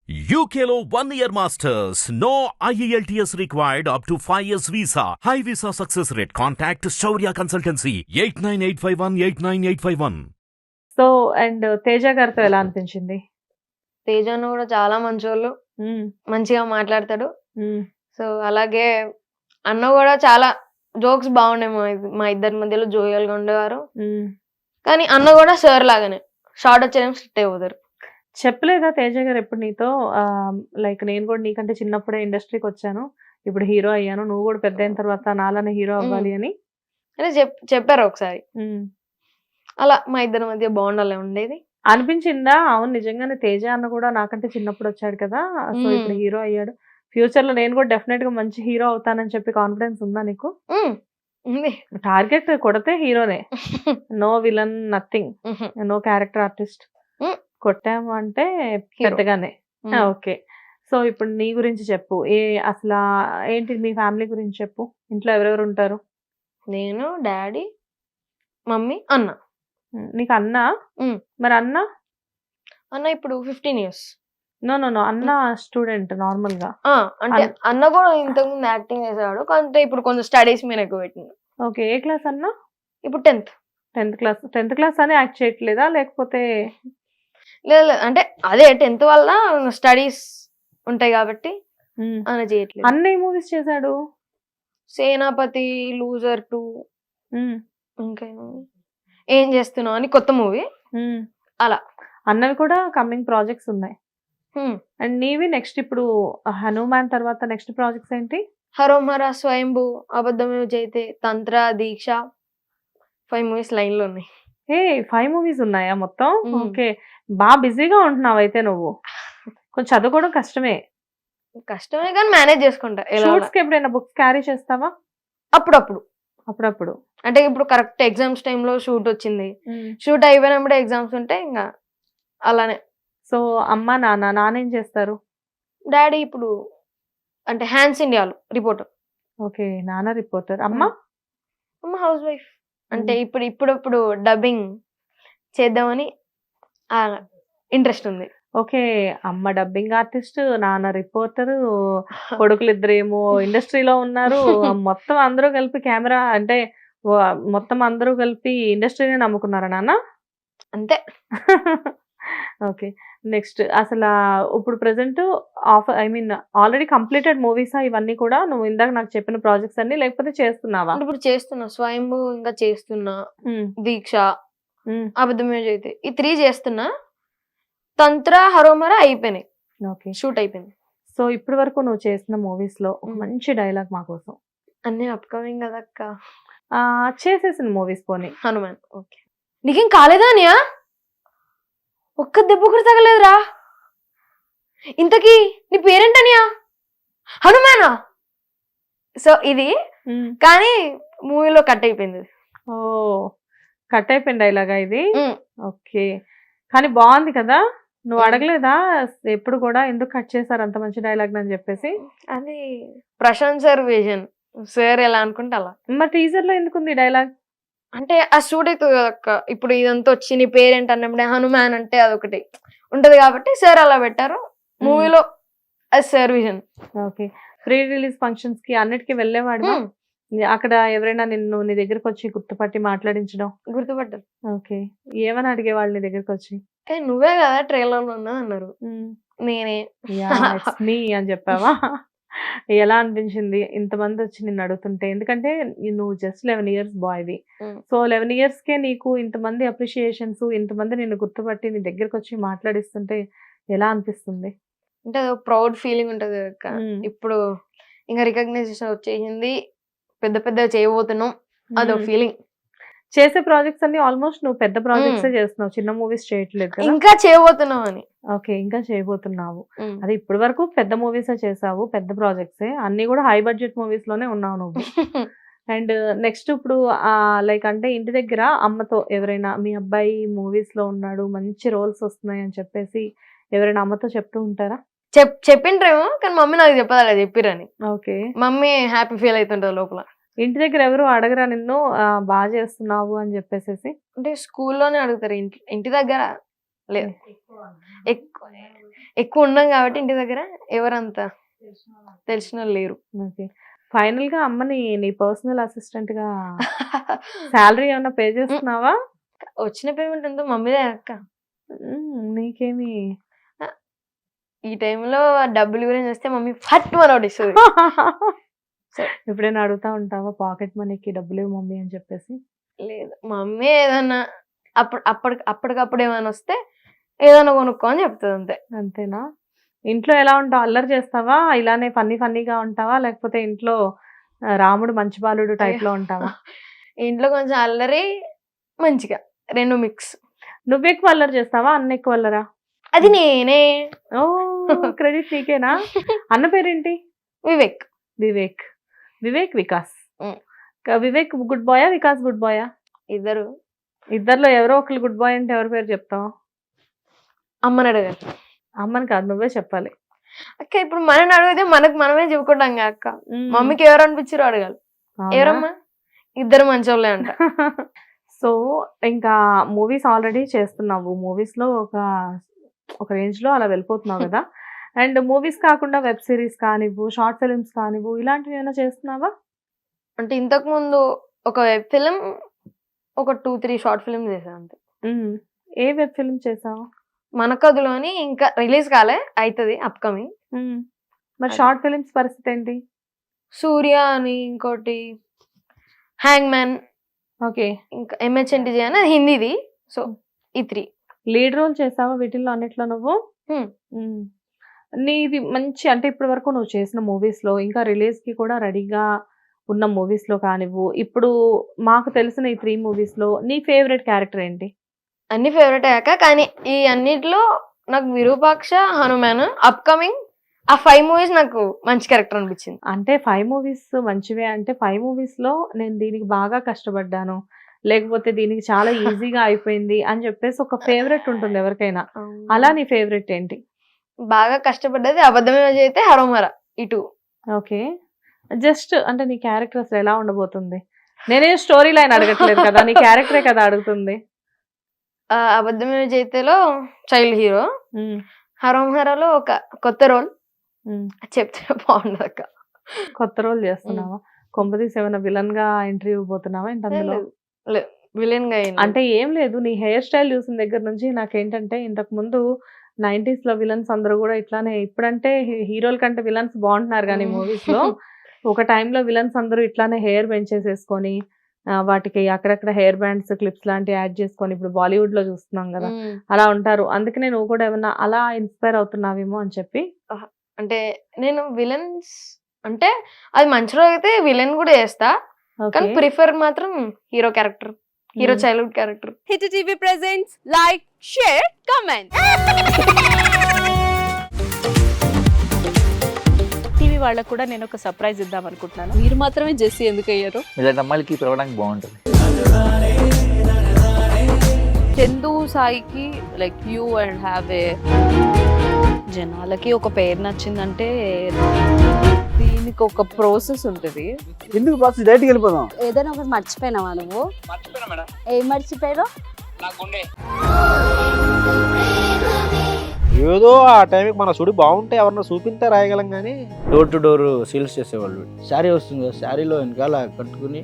UKLO 1 year masters. No IELTS required up to 5 years visa. High visa success rate. Contact Shaurya Consultancy 89851 so and Teja గారితో ఎలా అనిపించింది? తేజను కూడా చాలా మంచోళ్ళు, మంచిగా మాట్లాడతాడు. సో అలాగే అన్న కూడా చాలా జోక్స్ బాగున్నాయి. మా ఇద్దరి మధ్యలో జోయల్ గా ఉండేవారు. కానీ అన్న కూడా సార్ లాగానే షార్ట్ వచ్చేదేమో స్ట్రిక్ట్ అయిపోతారు. చెప్పలేదా తేజ గారు ఎప్పుడు నీతో లైక్ నేను కూడా నీకంటే చిన్నప్పుడే ఇండస్ట్రీకి వచ్చాను, ఇప్పుడు హీరో అయ్యాను, నువ్వు కూడా పెద్ద అయిన తర్వాత నాలానే హీరో అవ్వాలి అని చెప్పారు ఒకసారి. అలా మా ఇద్దరి మధ్య బాగుండాలి ఉండేది. అనిపించిందా? అవును నిజంగానే తేజ అన్న కూడా నాకంటే చిన్నప్పుడు వచ్చాడు కదా, సో ఇప్పుడు హీరో అయ్యాడు, ఫ్యూచర్ లో నేను కూడా డెఫినెట్ గా మంచి హీరో అవుతానని చెప్పి కాన్ఫిడెన్స్ ఉందా నీకు? టార్గెట్ కొడితే హీరోనే, no villain, nothing, no character artist. కొట్టాము అంటే పెద్దగానే. ఓకే, సో ఇప్పుడు నీ గురించి చెప్పు. అసలు ఏంటి మీ ఫ్యామిలీ గురించి చెప్పు. ఇంట్లో ఎవరెవరు ఉంటారు? నేను, డాడీ, మమ్మీ, అన్న. నీకు అన్న? మరి అన్న ఇప్పుడు 15 years. నో అన్న స్టూడెంట్ నార్మల్ గా. అంటే అన్న కూడా ఇంతకు ముందు యాక్టింగ్ చేసేవాడు, అంటే ఇప్పుడు కొంచెం స్టడీస్ మీద ఎక్కువ పెట్టింది. ఓకే, ఏ క్లాస్ అన్న? ఇప్పుడు 10th. 10th క్లాస్ అని యాక్ట్ చేయట్లేదా లేకపోతే? లేదు, అంటే అదే 10th వల్ల స్టడీస్ ఉంటాయి కాబట్టి అన్న చేయట్లేదు. అన్న ఏ మూవీస్ చేశాడు? సేనాపతి, లూజర్ 2, ఇంకా ఏం చేస్తున్నావు అని కొత్త మూవీ. అలా అన్నవి కూడా కమింగ్ ప్రాజెక్ట్స్ ఉన్నాయి. అండ్ నీవి నెక్స్ట్ ఇప్పుడు హనుమాన్ తర్వాత నెక్స్ట్ ప్రాజెక్ట్స్ ఏంటి? హరోమర, స్వయంభూ, అబద్ధమే జైతే, తంత్ర, దీక్ష, 5 movies లైన్ లో ఉన్నాయి. 5 movies ఉన్నాయా మొత్తం? ఓకే, బాగా బిజీగా ఉంటున్నావు అయితే నువ్వు. కొంచెం చదువుకోవడం కష్టమే కానీ మేనేజ్ చేసుకుంటా. షూట్స్ కి ఎప్పుడైనా బుక్స్ క్యారీ చేస్తావా? అప్పుడప్పుడు అంటే ఇప్పుడు కరెక్ట్ ఎగ్జామ్స్ టైంలో షూట్ వచ్చింది, షూట్ అయిపోయినప్పుడు ఎగ్జామ్స్ ఉంటే ఇంకా అలానే. సో అమ్మ నాన్న ఏం చేస్తారు? డాడీ ఇప్పుడు అంటే హ్యాండ్స్ ఇండియాలో రిపోర్టర్. ఓకే, నాన్న రిపోర్టర్, అమ్మ హౌస్ వైఫ్. అంటే ఇప్పుడు డబ్బింగ్ చేద్దామని ఇంట్రెస్ట్ ఉంది. ఓకే, అమ్మ డబ్బింగ్ ఆర్టిస్ట్, నాన్న రిపోర్టరు, కొడుకులు ఇద్దరేమో ఇండస్ట్రీలో ఉన్నారు. మొత్తం అందరూ కలిపి కెమెరా అంటే మొత్తం అందరూ కలిపి ఇండస్ట్రీనే నమ్ముకున్నారా నాన్న? అంతే. ఓకే, నెక్స్ట్ అసలు ఇప్పుడు ప్రెసెంట్ ఆల్రెడీ కంప్లీటెడ్ మూవీసా ఇవన్నీ కూడా? నువ్వు ఇందాక నాకు చెప్పిన ప్రాజెక్ట్స్ అన్ని, లేకపోతే చేస్తున్నావా? ఇప్పుడు చేస్తున్నా, స్వయంభూ ఇంకా చేస్తున్నా, దీక్ష, అబద్ధమే జైతే, ఈ 3 చేస్తున్నా. తంత్ర, హరోమర అయిపోయినాయి. ఓకే, షూట్ అయిపోయింది. సో ఇప్పటి వరకు నువ్వు చేసిన మూవీస్ లో ఒక మంచి డైలాగ్ మా కోసం. అన్ని అప్కమింగ్ కదక్క. చేసేసిన మూవీస్ పోనీ. హనుమాన్. ఓకే, నీకేం కాలేదా అనియా? ఒక్క దెబ్బ కూడా తగలేదురా. ఇంతకీ నీ పేరేంటనియా? హనుమానా? సో ఇది కానీ మూవీలో కట్ అయిపోయింది. ఓ, కట్ అయిపోయింది డైలాగా ఇది? ఓకే, కానీ బాగుంది కదా. నువ్వు అడగలేదా ఎప్పుడు కూడా ఎందుకు కట్ చేశారు అంత మంచి డైలాగ్ అని చెప్పేసి? అది ప్రశాంత్ సార్ విజన్, సార్ ఎలా అనుకుంటే అలా. మరి టీజర్ లో ఎందుకుంది డైలాగ్? అంటే ఆ షూట్ అవుతుంది కదక్క. ఇప్పుడు ఇదంతా వచ్చి నీ పేరెంట్ అన్నప్పుడే హనుమాన్ అంటే అదొకటి ఉంటది కాబట్టి సార్ అలా పెట్టారు. మూవీలో అది sir vision. Okay, pre release functions కి అన్నిటికీ వెళ్ళేవాడు? అక్కడ ఎవరైనా నిన్ను నీ దగ్గరకు వచ్చి గుర్తుపట్టి మాట్లాడించడం? గుర్తుపట్టారు. ఓకే, ఏమని అడిగేవాళ్ళు నీ దగ్గరకు వచ్చి? నువ్వే కదా ట్రైలర్ లో ఉన్నా అన్నారు. నేనే మీ అని చెప్పావా? ఎలా అనిపించింది ఇంతమంది వచ్చి నిన్ను అడుగుతుంటే? ఎందుకంటే నువ్వు జస్ట్ 11 years బాయ్వి. సో 11 years కే నీకు ఇంతమంది అప్రిషియేషన్స్, ఇంతమంది నిన్ను గుర్తుపట్టి నీ దగ్గరకు వచ్చి మాట్లాడిస్తుంటే ఎలా అనిపిస్తుంది? అంటే ప్రౌడ్ ఫీలింగ్ ఉంటది అక్క. ఇప్పుడు ఇంకా రికగ్నైజేషన్ వచ్చేసింది, పెద్ద చేయబోతున్నాం, అదో ఫీలింగ్. చేసే ప్రాజెక్ట్స్ అన్ని ఆల్మోస్ట్ నువ్వు పెద్ద ప్రాజెక్ట్స్ చేస్తున్నావు, చిన్న మూవీస్ చేయట్లేదు కదా? ఇంకా చేయబోతున్నావు అని. ఓకే, ఇంకా చేయబోతున్నావు. అది ఇప్పటి వరకు పెద్ద మూవీసే చేసావు, పెద్ద ప్రాజెక్ట్సే అన్ని కూడా హై బడ్జెట్ మూవీస్ లోనే ఉన్నావు నువ్వు. అండ్ నెక్స్ట్ ఇప్పుడు లైక్ అంటే ఇంటి దగ్గర అమ్మతో ఎవరైనా మీ అబ్బాయి మూవీస్ లో ఉన్నాడు, మంచి రోల్స్ వస్తున్నాయి అని చెప్పేసి ఎవరైనా అమ్మతో చెప్తూ ఉంటారా? చెప్పిండ్రేమో, కానీ మమ్మీ నాకు చెప్పదా చెప్పిరని. ఓకే, మమ్మీ హ్యాపీ ఫీల్ అవుతుంటది లోపల. ఇంటి దగ్గర ఎవరు అడగరా నిన్ను బాగా చేస్తున్నావు అని చెప్పేసి? అంటే స్కూల్లోనే అడుగుతారు, ఇంటి దగ్గర లేదు. ఎక్కువ ఉన్నాం కాబట్టి ఇంటి దగ్గర ఎవరంతా తెలిసిన వాళ్ళు లేరు. ఓకే. ఫైనల్ గా అమ్మని నీ పర్సనల్ అసిస్టెంట్ గా శాలరీ ఏమన్నా పే చేస్తున్నావా? వచ్చిన పేమెంట్ అంతా మమ్మీదే అక్క. నీకేమి ఈ టైంలో డబ్బులు గురించి వస్తే మమ్మీ ఫట్ మన ఒకటి ఇస్తుంది. ఎప్పుడైనా అడుగుతా ఉంటావా పాకెట్ మనీకి డబ్బులు ఇవ్వు మమ్మీ అని చెప్పేసి? లేదు, మమ్మీ ఏదన్నా అప్పటికప్పుడు ఏమైనా వస్తే ఏదైనా కొనుక్కో అని చెప్తుంది అంతే. అంతేనా? ఇంట్లో ఎలా ఉంటావు? అల్లరి చేస్తావా? ఇలానే ఫన్నీగా ఉంటావా? లేకపోతే ఇంట్లో రాముడు మంచి బాలుడు టైప్ లో ఉంటావా? ఇంట్లో కొంచెం అల్లరి, మంచిగా రెండు మిక్స్. నువ్వు ఎక్కువ అల్లరి చేస్తావా? అన్న ఎక్కువ అల్లరా? అది నేనే. ఓ క్రెడిట్ నీకేనా? అన్న పేరేంటి? వివేక్. వికాస్. వివేక్ గుడ్ బాయా, వికాస్ గుడ్ బాయా? ఇద్దరులో ఎవరో ఒకరు గుడ్ బాయ్ అంటే ఎవరి పేరు చెప్తావు? అమ్మని అడగాలి. అమ్మని కాదు, నువ్వే చెప్పాలి. అక్క ఇప్పుడు మనని అడిగితే మనమే చెప్పుకుంటాం కదా అక్క. మమ్మీకి ఎవరు అనిపించారో అడగాలి. ఎవరమ్మా? ఇద్దరు మంచోళ్ళే అంట. సో ఇంకా మూవీస్ ఆల్రెడీ చేస్తున్నావు, మూవీస్ లో ఒక రేంజ్ లో అలా వెళ్ళిపోతున్నావు కదా. అండ్ మూవీస్ కాకుండా వెబ్ సిరీస్ కానివ్వు, షార్ట్ ఫిల్మ్స్ కానివ్వు, ఇలాంటివి ఏమైనా చేస్తున్నావా? అంటే ఇంతకు ముందు ఒక వెబ్ ఫిలిం, ఒక 2-3 షార్ట్ ఫిల్మ్ చేశాను అంతే. ఏ వెబ్ ఫిల్మ్ చేసావు? మన కథలో అని, ఇంకా రిలీజ్ కాలే, అవుతుంది అప్కమింగ్. మరి షార్ట్ ఫిల్మ్స్ పరిస్థితి ఏంటి? సూర్య అని, ఇంకోటి హ్యాంగ్ మ్యాన్, ఓకే, ఇంకా MHNTJ అని హిందీది. సో ఈ 3 లీడ్ రోల్ చేసావా వీటిల్లో అన్నిట్లో నువ్వు? నీది మంచి, అంటే ఇప్పటి వరకు నువ్వు చేసిన మూవీస్ లో, ఇంకా రిలీజ్ కి కూడా రెడీగా ఉన్న మూవీస్ లో కానివ్వు, ఇప్పుడు మాకు తెలిసిన ఈ 3 మూవీస్ లో నీ ఫేవరెట్ క్యారెక్టర్ ఏంటి? అన్ని ఫేవరెట్ అయ్యాక, కానీ ఈ అన్నిట్లో నాకు విరూపాక్ష, హనుమాన్, అప్కమింగ్ ఆ 5 మూవీస్ నాకు మంచి క్యారెక్టర్ అనిపించింది. అంటే 5 మూవీస్ మంచివే అంటే 5 మూవీస్ లో నేను దీనికి బాగా కష్టపడ్డాను, లేకపోతే దీనికి చాలా ఈజీగా అయిపోయింది అని చెప్పేసి ఒక ఫేవరెట్ ఉంటుంది ఎవరికైనా. అలా నీ ఫేవరెట్ ఏంటి? బాగా కష్టపడ్డది అబద్ధమే అయితే హరోమర ఇటు. ఓకే, జస్ట్ అంటే నీ క్యారెక్టర్ అసలు ఎలా ఉండబోతుంది? నేనే స్టోరీ లైన్ అడగట్లేదు కదా, నీ క్యారెక్టరే కదా అడుగుతుంది. అబద్ధమే జైతేలో చైల్డ్ హీరో, హరోమరలో ఒక కొత్త రోల్ చెప్తే బాగుండదు అక్క. కొత్త రోల్ చేస్తున్నావా? కొంపదీసి ఏమైనా విలన్ గా ఎంట్రీ ఇవ్వబోతున్నావా ఏంటి అందులో? విలన్ గా అంటే ఏం లేదు, నీ హెయిర్ స్టైల్ చూసిన దగ్గర నుంచి నాకేంటంటే, ఇంతకు ముందు 90s లో విలన్స్ అందరూ కూడా ఇట్లానే, ఇప్పుడంటే హీరోల కంటే విలన్స్ బాగుంటున్నారు కానీ మూవీస్ లో, ఒక టైంలో విలన్స్ అందరూ ఇట్లానే హెయిర్ పెంచేసేసుకొని వాటికి అక్కడక్కడ హెయిర్ బ్యాండ్స్, క్లిప్స్ లాంటివి యాడ్ చేసుకొని, ఇప్పుడు బాలీవుడ్ లో చూస్తున్నాం కదా, అలా ఉంటారు. అందుకనే నువ్వు కూడా ఏమన్నా అలా ఇన్స్పైర్ అవుతున్నావేమో అని చెప్పి. అంటే నేను విలన్స్ అంటే అది మంచి రోజు అయితే విలన్ కూడా చేస్తా, కానీ ప్రిఫర్ మాత్రం hero character, hero childhood character. Hit TV presents like, share, comment. TV వాళ్ళకు కూడా నేను ఒక సర్ప్రైజ్ ఇద్దాం అనుకుంటున్నాను. మీరు మాత్రమే జెస్సీ ఎందుకు అయ్యారు? ఇలాంటి అమ్మాయిలకి పిలవడానికి బాగుంటుంది. చందు సాయికి like you and have a, జనాలకి ఒక పేరు నచ్చిందంటే దీనికి ఒక ప్రాసెస్ ఉంటుంది. ఎందుకు ప్రాసెస్? డైరెక్ట్‌గా వెళ్ళిపోదాం. ఏదైనా ఒకటి మర్చిపోయినావా నువ్వు? మర్చిపోయినా మేడం. ఏం మర్చిపోయారు? నా గుండె. ఏదో ఆ టైంకి మన సుడి బాగుంటే ఎవరన్నా చూపిస్తే రాయగలం కానీ డోర్ టు డోర్ సేల్స్ చేసేవాళ్ళు. శారీ వస్తుంది, శారీలో వెనకాల కట్టుకుని